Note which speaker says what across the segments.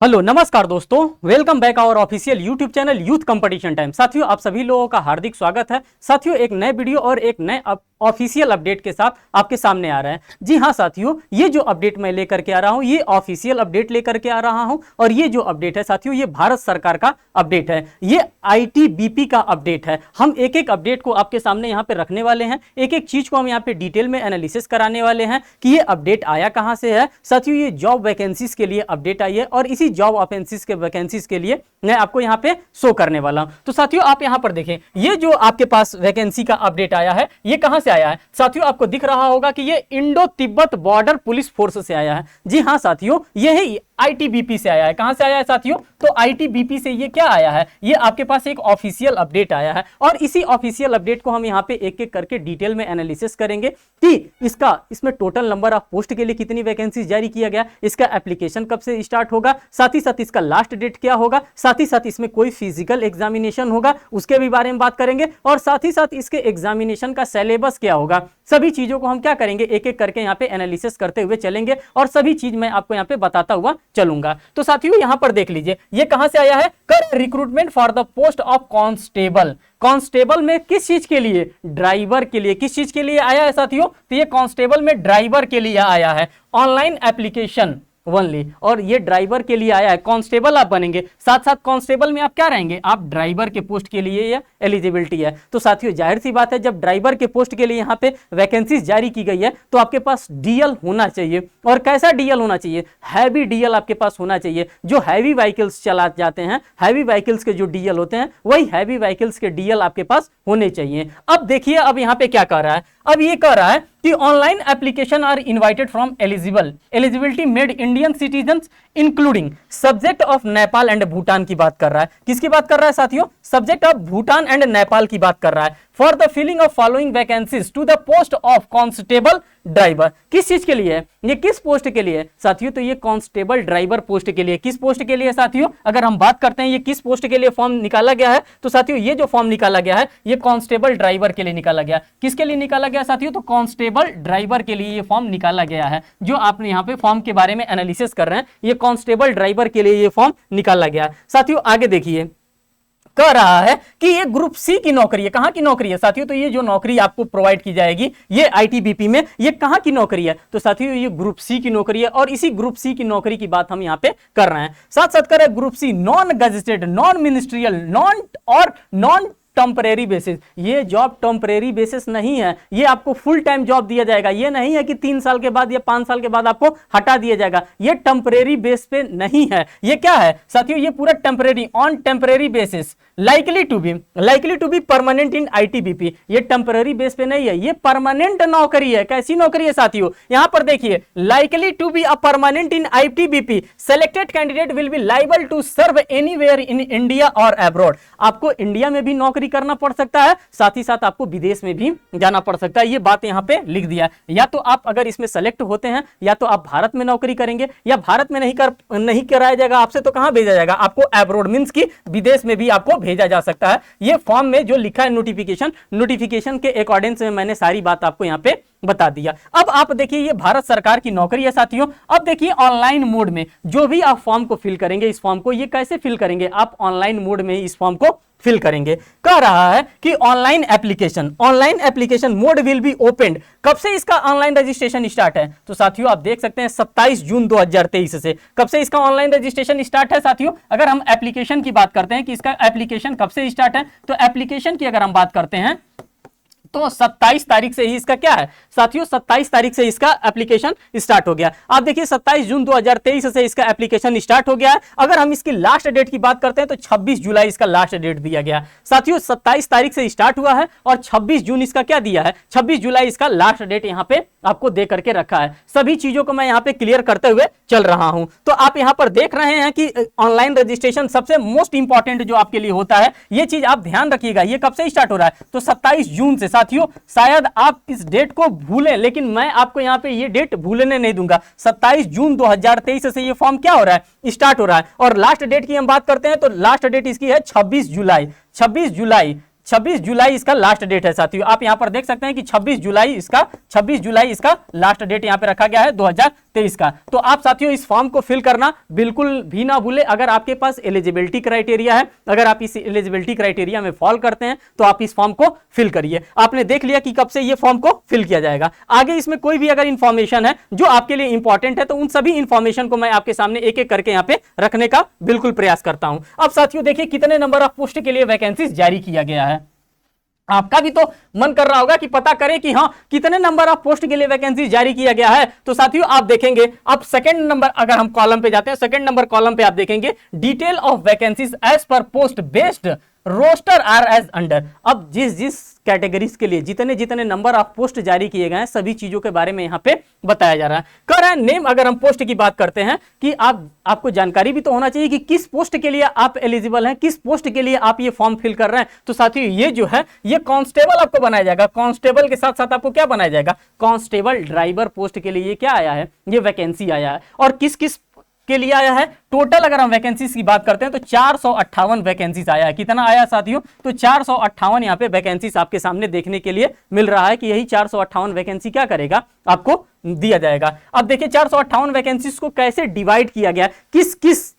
Speaker 1: Hello नमस्कार दोस्तों, welcome back our official YouTube channel youth competition time. साथियों, आप सभी लोगों का हार्दिक स्वागत है। साथियों, एक नए वीडियो और एक नए ऑफिशियल अपडेट के साथ आपके सामने आ रहा है। जी हाँ साथियों, ये जो अपडेट मैं लेकर के आ रहा हूँ ये ऑफिशियल अपडेट लेकर के आ रहा हूँ। और ये जो अपडेट है साथियों, ये भारत सरकार का अपडेट है, ये आईटीबीपी का अपडेट है। हम एक एक अपडेट को आपके सामने यहाँ पे रखने वाले हैं, एक एक चीज को हम यहाँ पे डिटेल में एनालिसिस कराने वाले हैं कि ये अपडेट आया कहाँ से है। साथियों, ये जॉब वैकेंसीज के लिए अपडेट आई है और इसी जॉब वैकेंसीज के लिए मैं आपको यहाँ पे शो करने वाला हूँ। तो साथियों, आप यहाँ पर देखें, ये जो आपके पास वैकेंसी का अपडेट आया है ये कहाँ से आया है। साथियों, आपको दिख रहा होगा कि ये Indo Tibet border police force से आया है। जी हाँ साथियों, ये है आईटीबीपी से आया है। कहां से आया है साथियों? तो आईटीबीपी से ये क्या आया है, ये आपके पास एक ऑफिशियल अपडेट आया है। और इसी ऑफिशियल अपडेट को हम यहाँ पे एक एक करके डिटेल में एनालिसिस करेंगे कि इसमें टोटल नंबर ऑफ पोस्ट के लिए कितनी वैकेंसी जारी किया गया, इसका एप्लीकेशन कब से स्टार्ट होगा, साथ ही साथ इसका लास्ट डेट क्या होगा, साथ ही साथ इसमें कोई फिजिकल एग्जामिनेशन होगा उसके भी बारे में बात करेंगे, और साथ ही साथ इसके एग्जामिनेशन का सिलेबस क्या होगा। सभी चीजों को हम क्या करेंगे, एक एक करके यहाँ पे एनालिसिस करते हुए चलेंगे और सभी चीज मैं आपको यहाँ पे बताता हुआ चलूंगा। तो साथियों, यहां पर देख लीजिए ये कहां से आया है, कर recruitment for the post of constable. Constable में किस चीज के लिए? ड्राइवर के लिए। किस चीज के लिए आया है साथियों? तो ये कांस्टेबल में ड्राइवर के लिए आया है, ऑनलाइन एप्लीकेशन ओनली। और ये ड्राइवर के लिए आया है, कांस्टेबल आप बनेंगे, साथ साथ कांस्टेबल में आप क्या रहेंगे, आप ड्राइवर के पोस्ट के लिए ये एलिजिबिलिटी है। तो साथियों, जाहिर सी बात है, जब ड्राइवर के पोस्ट के लिए यहाँ पे वैकेंसीज जारी की गई है तो आपके पास डीएल होना चाहिए। और कैसा डीएल होना चाहिए? हैवी डीएल आपके पास होना चाहिए। जो हैवी व्हीकल्स चला जाते हैं, हैवी व्हीकल्स के जो डीएल होते हैं, वही हैवी व्हीकल्स के डीएल आपके पास होने चाहिए। अब देखिए, अब यहाँ पे क्या कह रहा है, अब ये कह रहा है कि online application are invited from eligibility made Indian citizens including subject of Nepal and Bhutan की बात कर रहा है। किसकी बात कर रहा है साथियों? Subject of Bhutan and Nepal की बात कर रहा है। For the filling of following vacancies to the post of constable driver. किस चीज के लिए है ये, किस पोस्ट के लिए साथियों? तो ये कांस्टेबल ड्राइवर पोस्ट के लिए। किस पोस्ट के लिए साथियों? अगर हम बात करते हैं ये किस पोस्ट के लिए फॉर्म निकाला गया है, तो साथियों ये जो फॉर्म निकाला गया है ये कांस्टेबल ड्राइवर के लिए निकाला गया। किसके लिए निकाला गया साथियों? तो कांस्टेबल ड्राइवर के लिए ये फॉर्म निकाला गया है। जो आपने यहाँ पे फॉर्म के बारे में एनालिसिस कर रहे हैं, ये कांस्टेबल ड्राइवर के लिए ये फॉर्म निकाला गया है। साथियों आगे देखिए, कह रहा है कि ये ग्रुप सी की नौकरी है। कहां की नौकरी है साथियों? तो ये जो नौकरी आपको प्रोवाइड की जाएगी ये आईटीबीपी में, ये कहां की नौकरी है? तो साथियों ये ग्रुप सी की नौकरी है। और इसी ग्रुप सी की नौकरी की बात हम यहां पे कर रहे हैं। साथ साथ कर रहे हैं group C non gazetted, non ministerial, non temporary basis. ये जॉब टेम्परेरी बेसिस नहीं है, ये आपको फुल टाइम जॉब दिया जाएगा। ये नहीं है कि 3 साल के बाद या 5 साल के बाद आपको हटा दिया जाएगा। ये टेम्परेरी बेस पे नहीं है। ये क्या है साथियों? ये पूरा temporary, on temporary basis, likely to be permanent in ITBP. ये टेम्परेरी बेस पे नहीं है, ये परमानेंट नौकरी है। कैसी नौकरी है साथियों? यहां पर देखिए, likely to be a permanent in ITBP, selected candidate will be liable to serve anywhere in India और अब्रॉड। आपको इंडिया में भी नौकरी करना पड़ सकता है, साथ ही साथ आपको विदेश में भी जाना पड़ सकता है। ये बात यहां पे लिख दिया है। या तो आप अगर इसमें सेलेक्ट होते हैं, या तो आप भारत में नौकरी करेंगे, या भारत में नहीं कराया जाएगा आपसे, तो कहां भेजा जाएगा आपको? अब्रॉड, मींस की विदेश में भी आपको भेजा जा सकता है। ये फॉर्म में जो लिखा है नोटिफिकेशन के अकॉर्डिंग से मैंने सारी बात आपको यहां पे बता दिया। अब आप देखिए, ये भारत सरकार की नौकरी है साथियों। अब देखिए, ऑनलाइन मोड में जो भी आप फॉर्म को फिल करेंगे, इस फॉर्म को ये कैसे फिल करेंगे? आप ऑनलाइन मोड में इस फॉर्म को फिल करेंगे। कह रहा है कि online application mode will be opened. कब से इसका ऑनलाइन रजिस्ट्रेशन स्टार्ट है? तो साथियों आप देख सकते हैं 27 जून 2023 से। कब से इसका ऑनलाइन रजिस्ट्रेशन स्टार्ट है साथियों? अगर हम एप्लीकेशन की बात करते हैं कि इसका एप्लीकेशन कब से स्टार्ट है, तो एप्लीकेशन की अगर हम बात करते हैं तो 27 तारीख से ही इसका क्या है साथियों? 27 तारीख से इसका एप्लीकेशन स्टार्ट हो गया। आप देखिए 27 जून 2023 से इसका एप्लीकेशन स्टार्ट हो गया है। अगर हम इसकी लास्ट डेट की बात करते हैं तो 26 जुलाई इसका लास्ट डेट दिया गया। साथियों 27 तारीख से स्टार्ट हुआ है और 26 जून इसका क्या दिया है? 26 जुलाई इसका लास्ट डेट यहाँ पे आपको दे करके रखा है। सभी चीजों को मैं यहाँ पे क्लियर करते हुए चल रहा हूं। तो आप यहाँ पर देख रहे हैं कि ऑनलाइन रजिस्ट्रेशन सबसे मोस्ट इंपॉर्टेंट जो आपके लिए होता है, ये चीज आप ध्यान रखिएगा। ये कब से स्टार्ट हो रहा है? तो 27 जून से। साथियों शायद आप इस डेट को भूलें, लेकिन मैं आपको यहाँ पे ये डेट भूलने नहीं दूंगा। 27 जून 2023 से ये फॉर्म क्या हो रहा है? स्टार्ट हो रहा है। और लास्ट डेट की हम बात करते हैं तो लास्ट डेट इसकी है 26 जुलाई। 26 जुलाई इसका लास्ट डेट है साथियों। आप यहां पर देख सकते हैं कि 26 जुलाई इसका लास्ट डेट यहां पे रखा गया है 2023 का। तो आप साथियों इस फॉर्म को फिल करना बिल्कुल भी ना भूले। अगर आपके पास एलिजिबिलिटी क्राइटेरिया है, अगर आप इस एलिजिबिलिटी क्राइटेरिया में फॉल करते हैं तो आप इस फॉर्म को फिल करिए। आपने देख लिया कि कब से ये फॉर्म को फिल किया जाएगा। आगे इसमें कोई भी अगर इंफॉर्मेशन है जो आपके लिए इंपॉर्टेंट है तो उन सभी इंफॉर्मेशन को मैं आपके सामने एक एक करके यहां पे रखने का बिल्कुल प्रयास करता हूं। अब साथियों देखिए कितने नंबर ऑफ पोस्ट के लिए वैकेंसीज जारी किया गया है। आपका भी तो मन कर रहा होगा कि पता करें कि हाँ कितने नंबर ऑफ पोस्ट के लिए वैकेंसी जारी किया गया है। तो साथियों आप देखेंगे, अब सेकंड नंबर अगर हम कॉलम पे जाते हैं, सेकंड नंबर कॉलम पे आप देखेंगे detail of vacancies as per post based roster are as under. अब जिस कैटेगरीज के लिए जितने नंबर ऑफ पोस्ट जारी किए गए हैं सभी चीजों के बारे में यहां पे बताया जा रहा है। कह रहा है नेम, अगर हम पोस्ट की बात करते हैं कि आपको जानकारी भी तो होना चाहिए कि किस पोस्ट के लिए आप एलिजिबल हैं, किस पोस्ट के लिए आप ये फॉर्म फिल कर रहे हैं। तो साथियों ये जो है ये कांस्टेबल आपको बनाया जाएगा। कांस्टेबल के साथ साथ आपको क्या बनाया जाएगा, कांस्टेबल ड्राइवर पोस्ट के लिए ये क्या आया है, ये वैकेंसी आया है। और किस किस के लिए आया है, टोटल अगर हम वैकेंसीज की बात करते हैं तो 458 वैकेंसीज आया है। कितना आया साथियों, तो 458 यहां पे वैकेंसीज आपके सामने देखने के लिए मिल रहा है कि यही 458 वैकेंसी क्या करेगा, आपको दिया जाएगा। अब देखिए 458 वैकेंसीज को कैसे डिवाइड किया गया, किस किस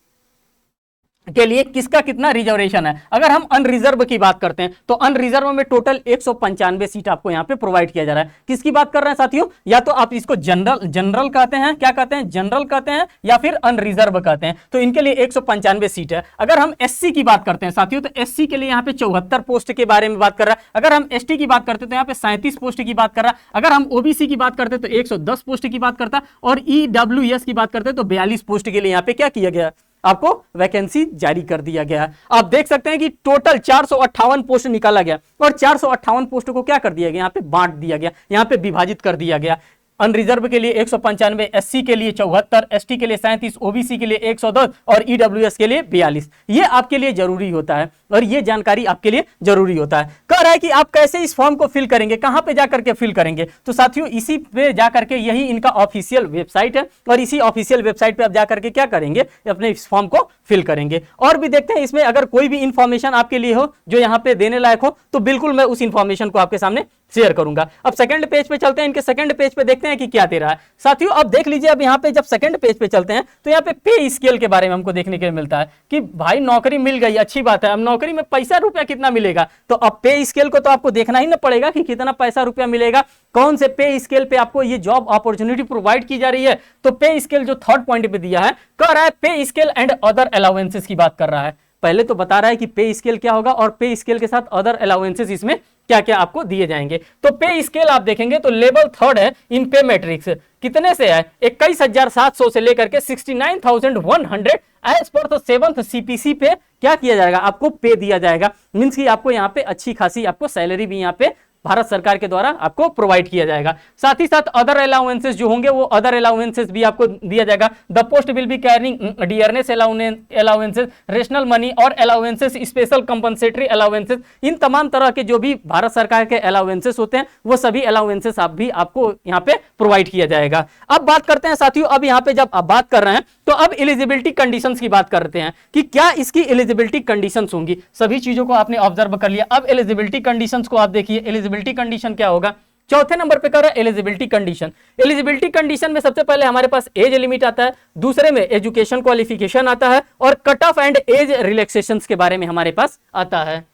Speaker 1: के लिए किसका कितना रिजर्वेशन है। अगर हम अनरिजर्व की बात करते हैं तो अनरिजर्व में टोटल 195 सीट आपको यहां पे प्रोवाइड किया जा रहा है। किसकी बात कर रहे हैं साथियों, या तो आप इसको जनरल कहते हैं, क्या कहते हैं, जनरल कहते हैं, या फिर अनरिजर्व कहते हैं। तो इनके लिए 195 सीट है। अगर हम एससी की बात करते हैं साथियों तो एससी के लिए यहां पे 74 पोस्ट के बारे में बात कर रहा है। अगर हम एसटी की बात करते हैं तो यहां पे 37 पोस्ट की बात कर रहा है। अगर हम ओबीसी की बात करते हैं तो 110 पोस्ट की बात करता है। और ईडब्ल्यूएस की बात करते हैं तो 42 पोस्ट के लिए यहां पे क्या किया गया, आपको वैकेंसी जारी कर दिया गया है। आप देख सकते हैं कि टोटल 458 पोस्ट निकाला गया और 458 पोस्ट को क्या कर दिया गया, यहां पे बांट दिया गया, यहां पे विभाजित कर दिया गया। अनरिजर्व के लिए 195, एससी के लिए 74, एसटी के लिए 37, ओबीसी के लिए 110 और ईडब्ल्यूएस के लिए 42। ये आपके लिए जरूरी होता है और ये जानकारी आपके लिए जरूरी होता है। कह रहा है कि आप कैसे इस फॉर्म को फिल करेंगे, कहां पे जाकर के फिल करेंगे। तो साथियों इसी पे जाकर के, यही इनका ऑफिशियल वेबसाइट है और इसी ऑफिशियल वेबसाइट पे आप जाकर के क्या करेंगे, अपने इस फॉर्म को फिल करेंगे। और भी देखते हैं इसमें अगर कोई भी इंफॉर्मेशन आपके लिए हो जो यहाँ पे देने लायक हो तो बिल्कुल मैं उस इंफॉर्मेशन को आपके सामने शेयर करूंगा। अब सेकंड पेज पे चलते हैं, इनके सेकंड पेज पे देखते हैं कि क्या दे रहा है। साथियों अब देख लीजिए, अब यहाँ पे जब सेकंड पेज पे चलते हैं तो यहाँ पे स्केल के बारे में हमको देखने के लिए मिलता है कि भाई नौकरी मिल गई, अच्छी बात है। अब नौकरी में पैसा रुपया कितना मिलेगा, तो अब पे स्केल को तो आपको देखना ही ना पड़ेगा कि कितना पैसा रुपया मिलेगा, कौन से पे स्केल पे आपको ये जॉब अपॉर्चुनिटी प्रोवाइड की जा रही है। तो पे स्केल जो थर्ड पॉइंट पे दिया है, कह रहा है पे स्केल एंड अदर अलाउंसेस की बात कर रहा है। पहले तो बता रहा है कि पे स्केल क्या होगा और पे स्केल के साथ अदर अलाउंसेस इसमें क्या क्या आपको दिए जाएंगे। तो पे स्केल आप देखेंगे तो लेवल थर्ड है इन पे मैट्रिक्स, कितने से है, 21,700 से लेकर के 69,100 एज पर तो 7th CPC पे क्या किया जाएगा, आपको पे दिया जाएगा। मींस कि आपको यहाँ पे अच्छी खासी आपको सैलरी भी यहाँ पे भारत सरकार के द्वारा आपको प्रोवाइड किया जाएगा। साथ ही साथ अदर अलाउंसेस जो होंगे वो अदर अलाउंसेस भी आपको दिया जाएगा। The post will be carrying dearness allowances, rational money और अलाउंसेस, स्पेशल कंपनसेटरी अलाउंसेस। इन तमाम तरह के जो भी भारत सरकार के अलाउंसेस होते हैं वो सभी अलाउंसेस आप भी आपको यहाँ पे प्रोवाइड किया जाएगा। अब बात करते हैं साथियों, अब यहाँ पे जब आप बात कर रहे हैं तो अब एलिजिबिलिटी कंडीशंस की बात करते हैं कि क्या इसकी एलिजिबिलिटी कंडीशंस होंगी। सभी चीजों को आपने ऑब्जर्व कर लिया। अब एलिजिबिलिटी कंडीशंस को आप देखिए, एलिजिबिलिटी कंडीशन क्या होगा। चौथे नंबर पे कर रहा है एलिजिबिलिटी कंडीशन। एलिजिबिलिटी कंडीशन में सबसे पहले हमारे पास एज लिमिट आता है, दूसरे में एजुकेशन क्वालिफिकेशन आता है और cut off and age relaxations के बारे में हमारे पास आता है।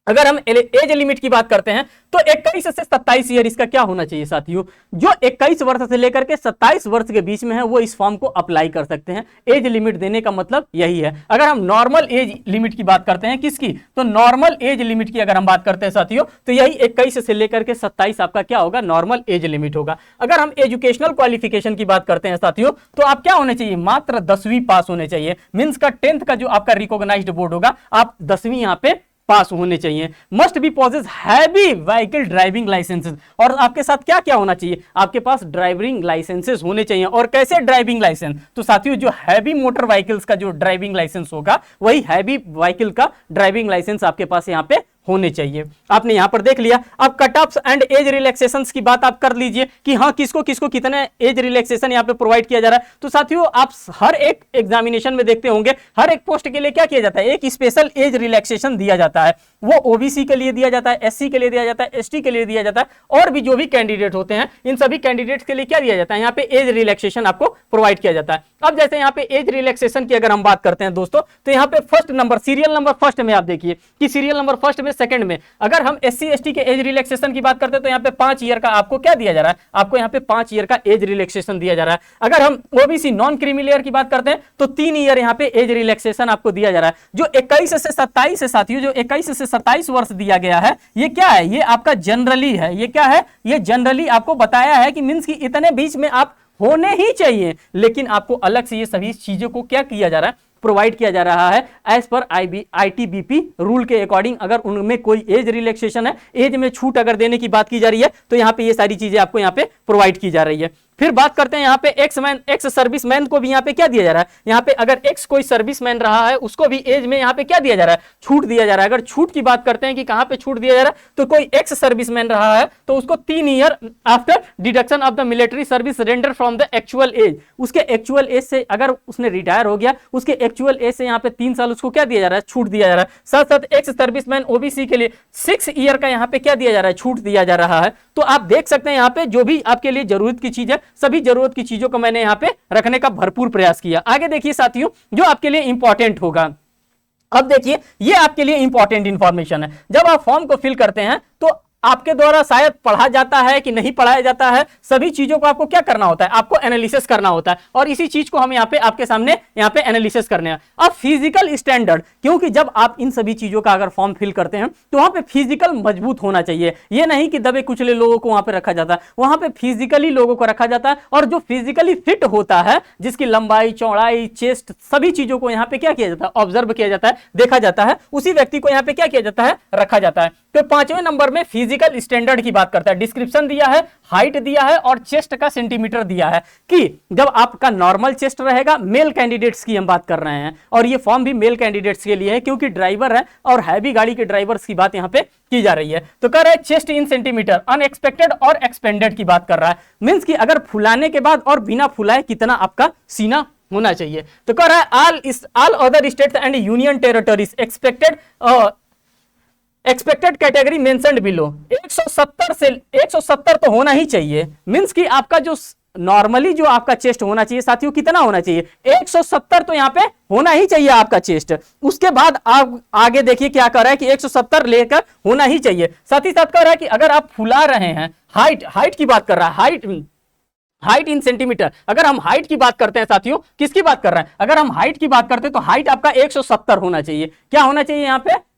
Speaker 1: अगर हम एज लिमिट की बात करते हैं तो 21 से 27 ईयर इसका क्या होना चाहिए साथियों, जो 21 वर्ष से लेकर के 27 वर्ष के बीच में है वो इस फॉर्म को अप्लाई कर सकते हैं। एज लिमिट देने का मतलब यही है। अगर हम नॉर्मल एज लिमिट की बात करते हैं, किसकी, तो नॉर्मल एज लिमिट की अगर हम बात करते हैं साथियों तो यही 21 से लेकर के 27 आपका क्या होगा, नॉर्मल एज लिमिट होगा। अगर हम एजुकेशनल क्वालिफिकेशन की बात करते हैं साथियों तो आप क्या होने चाहिए, मात्र 10वीं पास होने चाहिए। मींस का 10th का जो आपका रिकॉग्नाइज्ड बोर्ड होगा आप 10वीं यहाँ पे पास होने चाहिए। Must be possess heavy vehicle driving licenses, और आपके साथ क्या क्या होना चाहिए, आपके पास ड्राइविंग लाइसेंसेस होने चाहिए। और कैसे ड्राइविंग लाइसेंस, तो साथियों जो हैवी मोटर व्हीकल्स का जो ड्राइविंग लाइसेंस होगा वही हैवी व्हीकल का ड्राइविंग लाइसेंस आपके पास यहाँ पे होने चाहिए। आपने यहां पर देख लिया। अब cut offs and age relaxations की बात आप कर लीजिए कि हाँ किसको किसको कितने एज रिलैक्सेशन यहां पे प्रोवाइड किया जा रहा है। तो साथियों आप हर एक एग्जामिनेशन में देखते होंगे हर एक पोस्ट के लिए क्या किया जाता है, एक स्पेशल एज रिलैक्सेशन दिया जाता है। वो ओबीसी के लिए दिया जाता है, एससी के लिए दिया जाता है, एसटी के लिए दिया जाता है, और भी जो भी कैंडिडेट होते हैं इन सभी कैंडिडेट्स के लिए क्या दिया जाता है, यहाँ पे एज रिलैक्सेशन आपको प्रोवाइड किया जाता है। अब जैसे यहाँ पे एज रिलैक्सेशन की अगर हम बात करते हैं दोस्तों, तो यहाँ पे first number serial number first में आप देखिए कि सीरियल नंबर फर्स्ट में सेकंड में अगर हम एससी एसटी के एज रिलैक्सेशन की बात करते हैं तो यहाँ पे 5 ईयर का आपको क्या दिया जा रहा है, आपको यहाँ पे 5 ईयर का एज रिलैक्सेशन दिया जा रहा है। अगर हम ओबीसी नॉन क्रीमी लेयर की बात करते हैं तो 3 ईयर यहाँ पे एज रिलैक्सेशन आपको दिया जा रहा है। जो 21 से 27 है साथियों, जो 21 से 27 वर्ष दिया गया है, ये क्या है, ये आपका जनरली है। ये क्या है, ये जनरली आपको बताया है कि मींस कि इतने बीच में आप होने ही चाहिए, लेकिन आपको अलग से ये सभी चीजों को क्या किया जा रहा है, प्रोवाइड किया जा रहा है एज पर आईटीबीपी रूल के अकॉर्डिंग। अगर उनमें कोई एज रिलैक्सेशन है, एज में छूट अगर देने की बात की जा रही है, तो यहाँ पे ये सारी चीजें आपको यहाँ पे प्रोवाइड की जा रही है। फिर बात करते हैं यहाँ पे एक्स सर्विसमैन को भी यहाँ पे क्या दिया जा रहा है, यहाँ पे अगर एक्स कोई सर्विसमैन रहा है उसको भी एज में यहाँ पे क्या दिया जा रहा है, छूट दिया जा रहा है। अगर छूट की बात करते हैं कि कहाँ पे छूट दिया जा रहा है, तो कोई एक्स सर्विसमैन रहा है तो उसको 3 year after deduction of the military service render from the actual as, उसके एक्चुअल एज से अगर उसने रिटायर हो गया, उसके एक्चुअल एज से यहाँ पे 3 साल उसको क्या दिया जा रहा है, छूट दिया जा रहा है। साथ साथ एक्स सर्विसमैन ओबीसी के लिए 6 ईयर का यहाँ पे क्या दिया जा रहा है, छूट दिया जा रहा है। तो आप देख सकते हैं यहाँ पे जो भी आपके लिए जरूरत की चीज है, सभी जरूरत की चीजों को मैंने यहाँ पे रखने का भरपूर प्रयास किया। आगे देखिए साथियों, जो आपके लिए इंपॉर्टेंट होगा, अब देखिए ये आपके लिए इंपॉर्टेंट इंफॉर्मेशन है। जब आप फॉर्म को फिल करते हैं तो आपके द्वारा शायद पढ़ा जाता है कि नहीं पढ़ाया जाता है, सभी चीजों को आपको क्या करना होता है, आपको एनालिसिस करना होता है, और इसी चीज को हम यहाँ पे आपके सामने यहाँ पे एनालिसिस करने हैं। अब फिजिकल स्टैंडर्ड, क्योंकि जब आप इन सभी चीजों का अगर फॉर्म फिल करते हैं तो वहां पे फिजिकल मजबूत होना चाहिए। ये नहीं कि दबे कुचले लोगों को वहां पे रखा जाता है, वहां पे फिजिकली लोगों को रखा जाता है, और जो फिजिकली फिट होता है, जिसकी लंबाई चौड़ाई चेस्ट सभी चीजों को यहाँ पे क्या किया जाता है, ऑब्जर्व किया जाता है, देखा जाता है, उसी व्यक्ति को यहाँ पे क्या किया जाता है, रखा जाता है। तो 5वें नंबर में फिजिकल स्टैंडर्ड की बात करता है। डिस्क्रिप्शन दिया है, हाइट दिया है और चेस्ट का सेंटीमीटर दिया है कि जब आपका नॉर्मल चेस्ट रहेगा, मेल कैंडिडेट्स की हम बात कर रहे हैं, और ये फॉर्म भी मेल कैंडिडेट्स के लिए है क्योंकि ड्राइवर है और हैवी गाड़ी के ड्राइवर्स की बात यहाँ पे की जा रही है। तो कह रहा है चेस्ट इन सेंटीमीटर, अनएक्सपेक्टेड और एक्सपेंडेड की बात कर रहा है, मींस कि अगर फुलाने के बाद और बिना फुलाए कितना आपका सीना होना चाहिए। तो कह रहा है all other states and union territories expected category mentioned below, 170 तो होना ही चाहिए, मींस कि आपका जो नॉर्मली जो आपका चेस्ट होना चाहिए साथियों, कितना होना चाहिए, 170 तो यहाँ पे होना ही चाहिए आपका चेस्ट। उसके बाद आप आगे देखिए क्या कर रहा है कि 170 लेकर होना ही चाहिए। साथ ही साथ कह रहा है कि अगर आप फुला रहे हैं, हाइट की बात कर रहा है, हाइट इन सेंटीमीटर, अगर हम हाइट की बात करते हैं साथियों, किसकी बात कर रहे हैं, अगर हम हाइट की बात करते हैं तो हाइट आपका 170 होना चाहिए। क्या होना चाहिए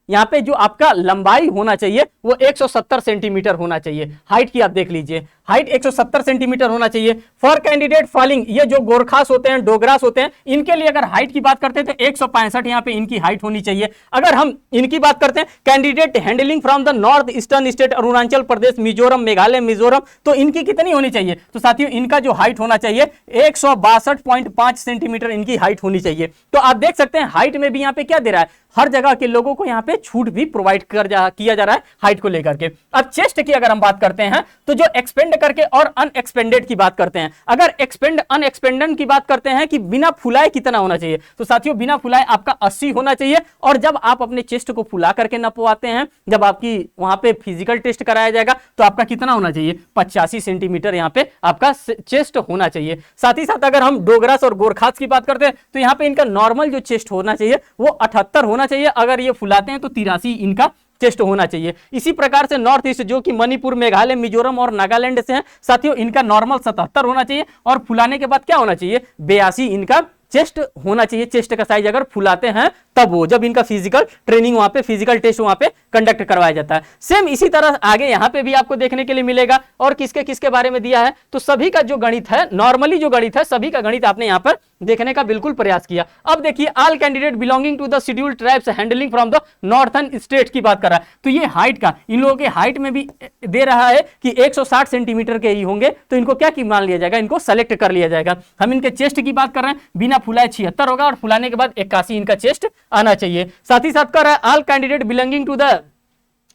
Speaker 1: यहाँ पे जो आपका लंबाई होना चाहिए वो 170 सेंटीमीटर होना चाहिए। हाइट की आप देख लीजिए, हाइट 170 सेंटीमीटर होना चाहिए। फॉर कैंडिडेट फॉलिंग, ये जो गोरखास होते हैं, डोगरास होते हैं, इनके लिए अगर हाइट की बात करते हैं तो 165 यहाँ पे इनकी हाइट होनी चाहिए। अगर हम इनकी बात करते हैं candidate handling from the north eastern state, Arunachal Pradesh, Mizoram, Meghalaya, Mizoram, तो इनकी कितनी होनी चाहिए, तो साथियों इनका जो हाइट होना चाहिए 162.5 सेंटीमीटर इनकी हाइट होनी चाहिए। तो आप देख सकते हैं हाइट में भी यहाँ पे क्या दे रहा है, हर जगह के लोगों को यहाँ पे छूट भी प्रोवाइड किया जा रहा है हाइट को लेकर के। अब चेस्ट की अगर हम बात करते हैं तो जो एक्सपेंड करके और अनएक्सपेंडेड की बात करते हैं, अगर एक्सपेंड अनएक्सपेंडेड की बात करते हैं कि बिना फुलाए कितना होना चाहिए, तो साथियों बिना फुलाए आपका 80 होना चाहिए। और जब आप अपने चेस्ट को फुला करके नपवाते हैं, जब आपकी वहां पे फिजिकल टेस्ट कराया जाएगा तो आपका कितना होना चाहिए, 85 सेंटीमीटर यहाँ पे आपका चेस्ट होना चाहिए। साथ ही साथ अगर हम डोगरास और गोरखास की बात करते हैं तो यहाँ पे इनका नॉर्मल जो चेस्ट होना चाहिए वो 78 होना चाहिए, अगर ये फुलाते हैं तो 83 इनका चेस्ट होना चाहिए। इसी प्रकार से नॉर्थ ईस्ट जो कि मणिपुर, मेघालय, मिजोरम और नागालैंड से हैं साथियों, इनका नॉर्मल 77 होना चाहिए और फुलाने के बाद क्या होना चाहिए, 82 इनका चेस्ट होना चाहिए। चेस्ट का साइज अगर फुलाते हैं तब वो, जब इनका फिजिकल ट्रेनिंग वहां पे, फिजिकल टेस्ट वहां पे कंडक्ट करवाया जाता है। सेम इसी तरह आगे यहाँ पे भी आपको देखने के लिए मिलेगा। और किसके किसके बारे में दिया है, तो सभी का जो गणित है, नॉर्मली जो गणित है, सभी का गणित आपने यहाँ पर देखने का बिल्कुल प्रयास किया। अब देखिए all candidate belonging to the scheduled tribes handling from the northern state की बात कर रहा है। तो ये हाइट का, इन लोगों के हाइट में भी दे रहा है कि 160 सेंटीमीटर के ही होंगे, तो इनको क्या की मान लिया जाएगा, इनको सेलेक्ट कर लिया जाएगा। हम इनके चेस्ट की बात कर रहे हैं, बिना फुलाए 76 होगा और फुलाने के बाद 81 इनका चेस्ट आना चाहिए। साथ ही साथ कर रहा है all candidate belonging to the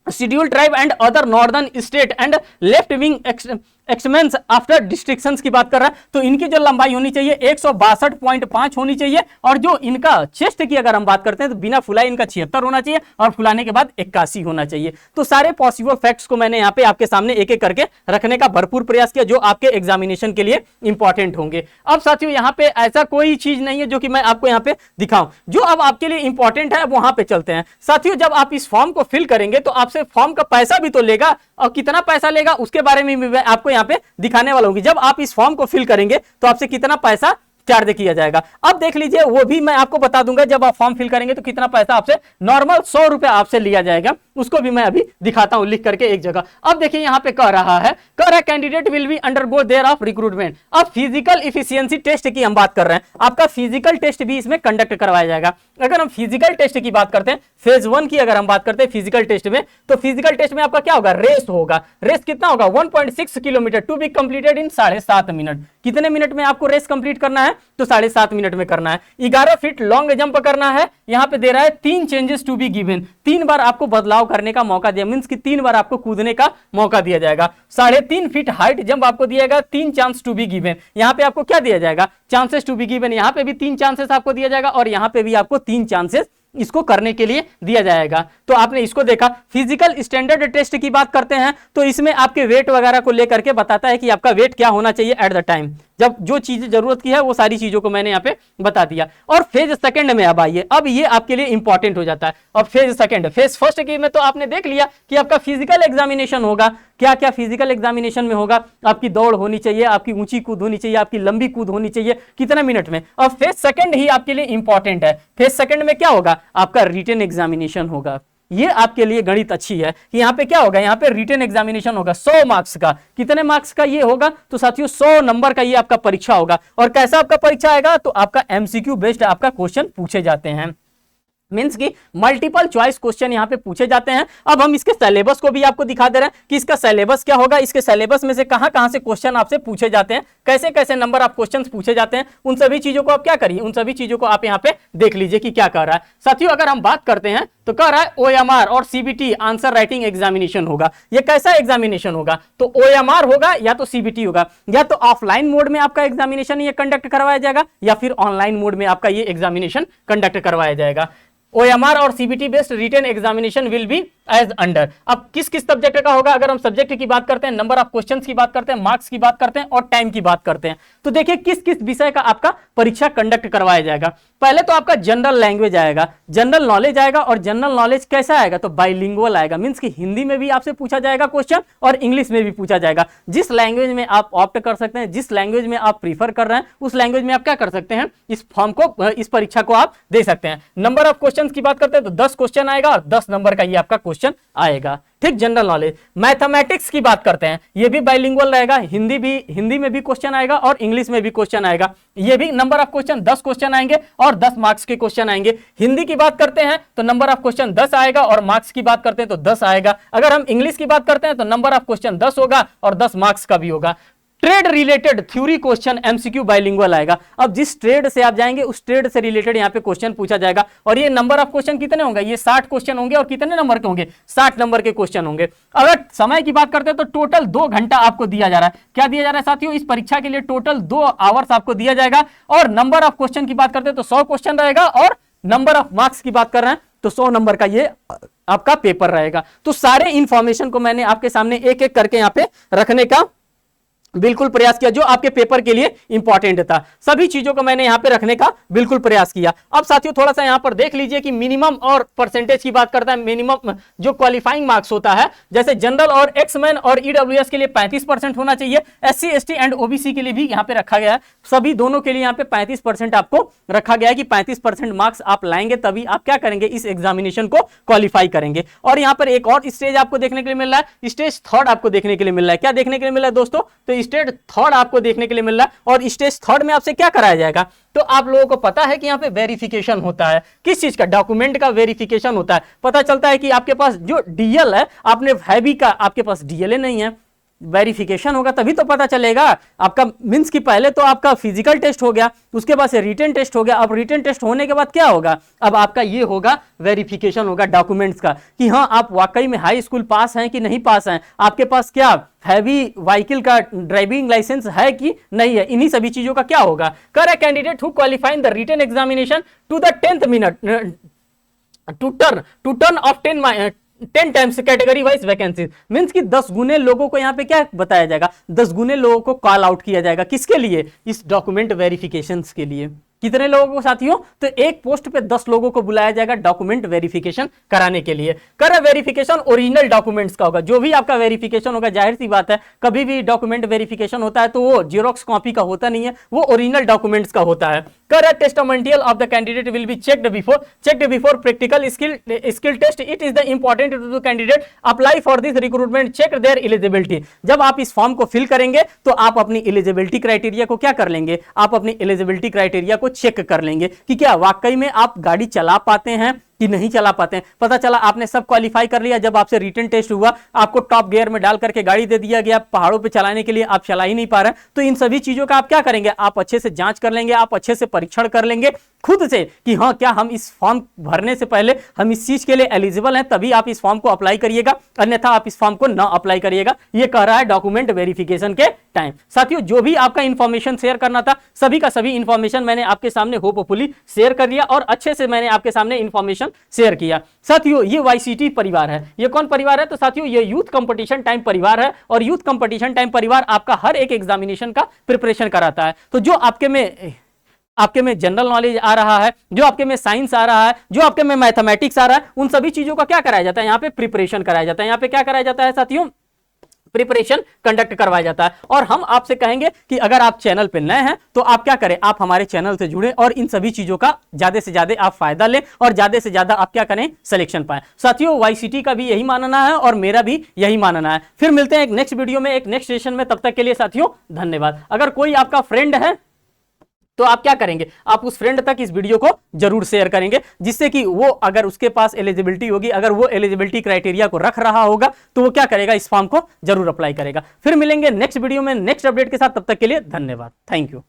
Speaker 1: scheduled tribe and other northern state and left wing exmen after distractions की बात कर रहा है, तो इनकी जो लंबाई होनी चाहिए 162.5 होनी चाहिए, और जो इनका चेस्ट की अगर हम बात करते हैं तो बिना फुलाए इनका 76 होना चाहिए और फुलाने के बाद 81 होना चाहिए। तो सारे पॉसिबल फैक्ट्स को मैंने यहाँ पे आपके सामने एक एक करके रखने का भरपूर प्रयास किया जो आपके एग्जामिनेशन के लिए इंपॉर्टेंट होंगे। अब साथियों यहाँ पे ऐसा कोई चीज नहीं है जो कि मैं आपको यहाँ पे दिखाऊं, जो अब आपके लिए इंपॉर्टेंट है वहां पे चलते हैं। साथियों जब आप इस फॉर्म को फिल करेंगे तो आपसे फॉर्म का पैसा भी तो लेगा, और कितना पैसा लेगा उसके बारे में भी मैं आपको यहाँ पे दिखाने वाला हूँ। जब आप इस फॉर्म को फिल करेंगे तो आपसे कितना पैसा चार्ज किया जाएगा, अब देख लीजिए वो भी मैं आपको बता दूंगा। जब आप फॉर्म फिल करेंगे तो कितना पैसा आपसे, नॉर्मल 100 रुपए आपसे लिया जाएगा, उसको भी मैं अभी दिखाता हूं लिख करके एक जगह। अब देखिए यहां पे कह रहा है candidate will be undergo there of recruitment. अब फिजिकल इफिशियंसी टेस्ट की हम बात कर रहे हैं, आपका फिजिकल टेस्ट भी इसमें कंडक्ट करवाया जाएगा। अगर हम फिजिकल टेस्ट की बात करते हैं, फेज 1 की अगर हम बात करते हैं फिजिकल टेस्ट में, तो फिजिकल टेस्ट में आपका क्या होगा, रेस होगा। रेस कितना होगा, 1.6 kilometre to be completed in 7.5 minute. कितने मिनट में आपको रेस कंप्लीट करना है, तो 7.5 मिनट में करना है। 11 फीट लॉन्ग जंप करना है, यहां पे दे रहा है 3 चेंजेस टू बी गिवन, 3 बार आपको बदलाव करने का मौका दिया, मींस कि 3 बार आपको कूदने का मौका दिया जाएगा। 3.5 फीट हाइट जंप आपको दिया जाएगा, 3 चांस टू बी गिवन। यहां पे आपको क्या दिया जाएगा, चांसेस टू बी गिवन। यहां पे भी 3 चांसेस आपको दिया जाएगा और यहां पे भी आपको 3 चांसेस इसको करने के लिए दिया जाएगा। तो आपने इसको देखा। फिजिकल स्टैंडर्ड टेस्ट की बात करते हैं तो इसमें आपके वेट वगैरह को लेकर के बताता है कि आपका वेट क्या होना चाहिए एट द टाइम, जब जो चीज जरूरत की है वो सारी चीजों को मैंने यहाँ पे बता दिया। और फेज सेकंड में अब आइए, अब ये आपके लिए इंपॉर्टेंट हो जाता है। अब फेज सेकंड, फेज फर्स्ट की में तो आपने देख लिया कि आपका फिजिकल एग्जामिनेशन होगा। क्या क्या फिजिकल एग्जामिनेशन में होगा, आपकी दौड़ होनी चाहिए, आपकी ऊंची कूद होनी चाहिए, आपकी लंबी कूद होनी चाहिए, कितना मिनट में। अब फेज सेकंड ही आपके लिए इंपॉर्टेंट है। फेज सेकंड में क्या होगा, आपका रिटन एग्जामिनेशन होगा। ये आपके लिए गणित अच्छी है कि यहाँ पे क्या होगा, यहाँ पे रिटन एग्जामिनेशन होगा 100 मार्क्स का। कितने मार्क्स का ये होगा, तो साथियों 100 नंबर का ये आपका परीक्षा होगा। और कैसा आपका परीक्षा आएगा, तो आपका एमसीक्यू बेस्ड आपका क्वेश्चन पूछे जाते हैं, मींस की मल्टीपल चॉइस क्वेश्चन यहाँ पे पूछे जाते हैं। अब हम इसके सिलेबस को भी आपको दिखा दे रहे हैं कि इसका सिलेबस क्या होगा, इसके सिलेबस में से कहां से क्वेश्चन आपसे पूछे जाते हैं, कैसे कैसे नंबर ऑफ क्वेश्चंस पूछे जाते हैं। उन सभी चीजों को आप क्या करिए, उन सभी चीजों को आप यहाँ पे देख लीजिए कि क्या कह रहा है। साथियों अगर हम बात करते हैं तो कह रहा है OMR और CBT आंसर राइटिंग एग्जामिनेशन होगा। ये कैसा एग्जामिनेशन होगा, तो OMR होगा या तो CBT होगा। या तो ऑफलाइन मोड में आपका एग्जामिनेशन ये कंडक्ट करवाया जाएगा या फिर ऑनलाइन मोड में आपका ये एग्जामिनेशन कंडक्ट करवाया जाएगा। OMR और CBT based written examination will be as under. अब किस किस सब्जेक्ट का होगा, अगर हम सब्जेक्ट की बात करते हैं, नंबर ऑफ क्वेश्चंस की बात करते हैं, मार्क्स की बात करते हैं और टाइम की बात करते हैं, तो देखिए किस किस विषय का आपका परीक्षा कंडक्ट करवाया जाएगा। पहले तो आपका जनरल लैंग्वेज आएगा, जनरल नॉलेज आएगा। और जनरल नॉलेज कैसा आएगा, तो बाइलिंगुअल आएगा, मींस कि हिंदी में भी आपसे पूछा जाएगा क्वेश्चन और इंग्लिश में भी पूछा जाएगा। जिस लैंग्वेज में आप ऑप्ट कर सकते हैं, जिस लैंग्वेज में आप प्रीफर कर रहे हैं, उस लैंग्वेज में आप क्या कर सकते हैं, इस फॉर्म को, इस परीक्षा को आप दे सकते हैं। नंबर ऑफ क्वेश्चन की बात करते हैं तो 10 क्वेश्चन आएगा और 10 नंबर का ये आपका क्वेश्चन आएगा। ठीक, जनरल नॉलेज। मैथमेटिक्स की बात करते हैं, ये भी बाइलिंगुअल रहेगा, हिंदी में भी क्वेश्चन आएगा और इंग्लिश में भी क्वेश्चन आएगा। ये भी नंबर ऑफ क्वेश्चन 10 क्वेश्चन आएंगे और 10 मार्क्स के क्वेश्चन आएंगे। हिंदी की बात करते हैं तो नंबर ऑफ क्वेश्चन 10 आएगा और मार्क्स की बात करते हैं तो 10 आएगा। अगर हम इंग्लिश की बात करते हैं तो नंबर ऑफ क्वेश्चन 10 होगा और 10 मार्क्स का भी होगा। Trade related theory question MCQ bilingual आएगा। अब जिस ट्रेड से आप जाएंगे उस ट्रेड से रिलेटेड यहाँ पे क्वेश्चन पूछा जाएगा। और ये नंबर ऑफ क्वेश्चन कितने होंगे, ये 60 क्वेश्चन होंगे। और कितने नंबर के होंगे, 60 नंबर के क्वेश्चन होंगे। अगर समय की बात करते हैं तो टोटल 2 घंटा आपको दिया जा रहा है। क्या दिया जा रहा है साथियों, इस परीक्षा के लिए टोटल 2 आवर्स आपको दिया जाएगा। और नंबर ऑफ क्वेश्चन की बात करते हैं तो 100 क्वेश्चन रहेगा। और नंबर ऑफ मार्क्स की बात कर रहे हैं तो 100 नंबर का ये आपका पेपर रहेगा। तो सारे इंफॉर्मेशन को मैंने आपके सामने एक एक करके यहाँ पे रखने का बिल्कुल प्रयास किया जो आपके पेपर के लिए इंपॉर्टेंट था। सभी चीजों को मैंने यहां पे रखने का बिल्कुल प्रयास किया। अब साथियों थोड़ा सा यहां पर देख लीजिए कि मिनिमम और परसेंटेज की बात करता है। मिनिमम जो क्वालिफाइंग मार्क्स होता है, जैसे जनरल और एक्समैन और ईडब्ल्यूएस के लिए 35% होना चाहिए। SC ST एंड OBC के लिए भी यहां पे रखा गया है। सभी दोनों के लिए यहां पे 35% आपको रखा गया है कि 35% मार्क्स आप लाएंगे तभी आप क्या करेंगे, इस एग्जामिनेशन को क्वालिफाई करेंगे। और यहां पर एक और स्टेज आपको देखने के लिए मिल रहा है, स्टेज थर्ड आपको देखने के लिए मिल रहा है। क्या देखने के लिए मिल रहा है दोस्तों, तो स्टेज थर्ड आपको देखने के लिए मिल रहा है। और स्टेज थर्ड में आपसे क्या कराया जाएगा, तो आप लोगों को पता है कि यहाँ पे वेरिफिकेशन होता है। किस चीज का, डॉक्यूमेंट का वेरिफिकेशन होता है। पता चलता है कि आपके पास जो डीएल है, आपने हैवी का, आपके पास डीएलए नहीं है, वेरिफिकेशन होगा तभी तो पता चलेगा आपका। मींस कि पहले तो आपका फिजिकल टेस्ट हो गया, उसके बाद से रिटन टेस्ट हो गया। अब रिटन टेस्ट होने के बाद क्या होगा, अब आपका ये होगा वेरिफिकेशन होगा डॉक्यूमेंट्स का, कि हाँ आप वाकई में हाई स्कूल पास हैं कि नहीं पास हैं, आपके पास क्या हैवी व्हीकल का ड्राइविंग लाइसेंस है कि नहीं है। इन्हीं सभी चीजों का क्या होगा। कर a candidate who qualify in the written examination to the 10th minute to turn of 10 times category wise vacancies. Means कि 10 गुने लोगों को यहाँ पे क्या बताया जाएगा, 10 गुने लोगों को कॉल आउट किया जाएगा। किसके लिए, इस डॉक्यूमेंट वेरिफिकेशन के लिए। कितने लोगों को साथियों, तो एक पोस्ट पे 10 लोगों को बुलाया जाएगा डॉक्यूमेंट वेरिफिकेशन कराने के लिए। कर वेरिफिकेशन ओरिजिनल डॉक्यूमेंट्स का होगा। जो भी आपका वेरिफिकेशन होगा, जाहिर सी बात है कभी भी डॉक्यूमेंट वेरिफिकेशन होता है तो वो जीरोक्स कॉपी का होता नहीं है, वो ओरिजिनल डॉक्यूमेंट्स का होता है। कर testimonial of the candidate will be checked before practical skill test. It is the important to candidate apply for this recruitment check their eligibility. जब आप इस फॉर्म को फिल करेंगे तो आप अपनी एलिजिबिलिटी क्राइटेरिया को क्या कर लेंगे, आप अपनी एलिजिबिलिटी क्राइटेरिया को चेक कर लेंगे कि क्या वाकई में आप गाड़ी चला पाते हैं कि नहीं चला पाते हैं। पता चला आपने सब क्वालिफाई कर लिया, जब आपसे रिटन टेस्ट हुआ आपको टॉप गियर में डाल करके गाड़ी दे दिया गया पहाड़ों पे चलाने के लिए, आप चला ही नहीं पा रहे। तो इन सभी चीजों का आप क्या करेंगे, आप अच्छे से जांच कर लेंगे, आप अच्छे से परीक्षण कर लेंगे खुद से कि हाँ क्या हम इस फॉर्म भरने से पहले हम इस चीज के लिए एलिजिबल हैं, तभी आप इस फॉर्म को अप्लाई करिएगा, अन्यथा आप इस फॉर्म को ना अप्लाई करिएगा। ये कह रहा है डॉक्यूमेंट वेरिफिकेशन के टाइम। साथियों जो भी आपका इंफॉर्मेशन शेयर करना था सभी का सभी इंफॉर्मेशन मैंने आपके सामने होपफुली शेयर कर दिया और अच्छे से मैंने आपके सामने इंफॉर्मेशन शेयर किया। साथियों ये YCT परिवार है। ये कौन परिवार है, तो साथियों ये यूथ कंपटीशन टाइम परिवार है। और यूथ कंपटीशन टाइम परिवार आपका हर एक एग्जामिनेशन का प्रिपरेशन कराता है। तो जो आपके में जनरल नॉलेज आ रहा है, जो आपके में साइंस आ रहा है, जो आपके में मैथमेटिक्स आ रहा है, उन सभी चीजों का क्या कराया जाता है, यहाँ पे प्रिपरेशन कराया जाता है। यहाँ पे क्या कराया जाता है साथियों, प्रिपरेशन कंडक्ट करवाया जाता है। और हम आपसे कहेंगे कि अगर आप चैनल पे नए हैं तो आप क्या करें, आप हमारे चैनल से जुड़े और इन सभी चीजों का ज्यादा से ज्यादा आप फायदा लें और ज्यादा से ज्यादा आप क्या करें, सिलेक्शन पाएं। साथियों YCT का भी यही मानना है और मेरा भी यही मानना है। फिर मिलते हैं एक नेक्स्ट वीडियो में, एक नेक्स्ट सेशन में। तब तक के लिए साथियों धन्यवाद। अगर कोई आपका फ्रेंड है तो आप क्या करेंगे, आप उस फ्रेंड तक इस वीडियो को जरूर शेयर करेंगे, जिससे कि वो अगर उसके पास एलिजिबिलिटी होगी, अगर वो एलिजिबिलिटी क्राइटेरिया को रख रहा होगा तो वो क्या करेगा, इस फॉर्म को जरूर अप्लाई करेगा। फिर मिलेंगे नेक्स्ट वीडियो में नेक्स्ट अपडेट के साथ। तब तक के लिए धन्यवाद। Thank you.